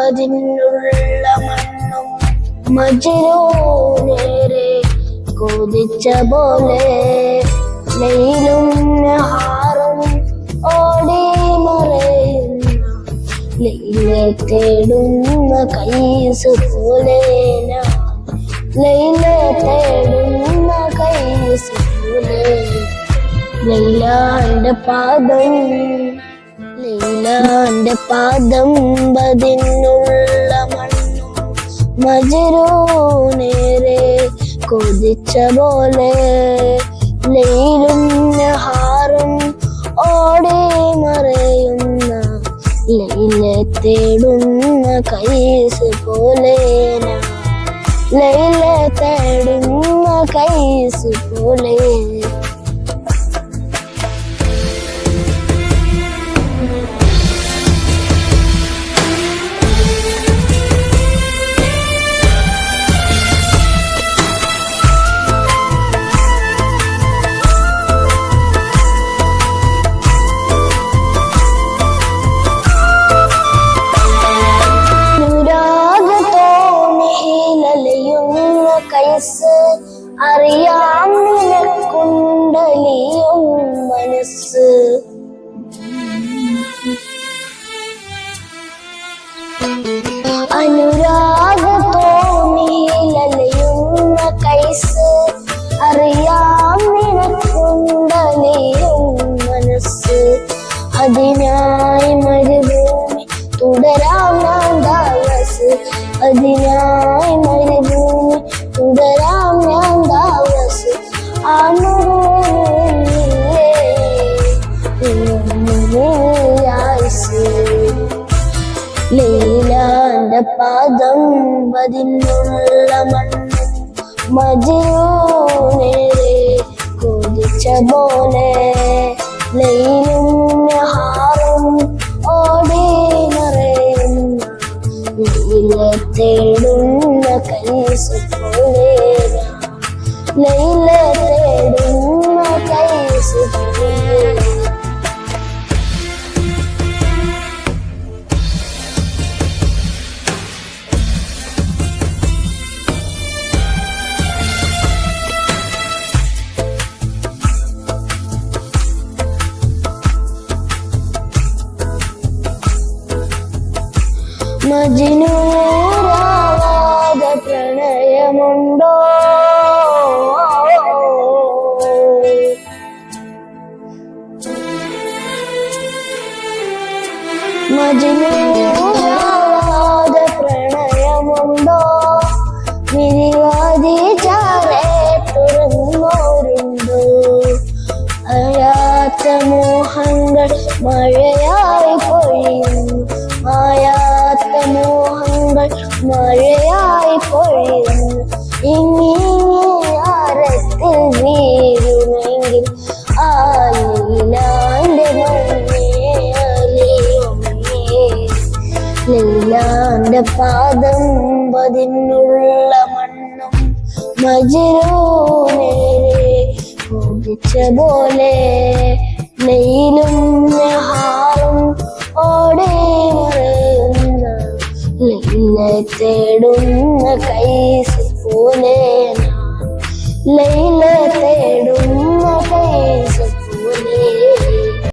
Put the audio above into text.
പതിനുള്ള മണ്ണും മജ്നൂ നേരെ കൊതിച്ച പോലെ ലൈലും നഹാറും ഓടി മറയുന്ന ലൈലെ തേടുന്ന കൈസ് പോലെ ലൈലെ തേടുന്ന കൈസ് പോലെ ലൈലാന്റെ പാദം പതിനുള്ള മണ്ണും മജ്നൂ നേരെ കൊതിച്ച പോലെ ലൈലും നഹാറും ഓടി മറയുന്ന ലൈലെ തേടുന്ന കൈസ് പോലെ ലൈലെ തേടുന്ന കൈസ് പോലെ അറിയാം നിനക്കുണ്ടലിയും മനസ്സ് അനുരാഗത്തോണിയിലലയുന്ന കൈസ് അറിയാം നിനക്കുണ്ടലിയും മനസ്സ് അതിനായി മരുഭൂമി തുടരാം ഞാൻ ദാവസ് അതിനായി മരുഭൂമി തുടരാം ഞാൻ ദാവസ് ലൈലാന്റെ പാദം പതിനുള്ള മണ്ണും മജ്നൂ നേരെ കൊതിച്ച പോലെ ലൈലും നഹാറും ഓടി മറയുന്ന ലൈലെ തേടുന്ന കൈസ് പോലെ ലൈലെ തേടുന്ന കൈസ് പോലെ മജ്നൂരാവാത പ്രണയമുണ്ടോ മജ്നൂരാവാത പ്രണയമുണ്ടോ വിരിവാതി ചാരേ തുറന്നോരുണ്ടോ അയാത്ത മോഹങ്ങൾ മഴയായി പൊഴിയുന്നു മായാത്ത മോഹങ്ങൾ മഴയായി പൊഴിയുന്നു ഇനിയാരത്ത് വീഴുമെങ്കിൽ ആ ലൈലാന്റെ ലൈലാന്റെ പാദം പതിനുള്ള മണ്ണും മജ്നൂ നേരെ കൊതിച്ച പോലെ ലൈലും നഹാറും ഓടി മറയുന്ന ലൈലെ തേടുന്ന കൈസ് പോലെ ലൈലെ തേടുന്ന കൈസ്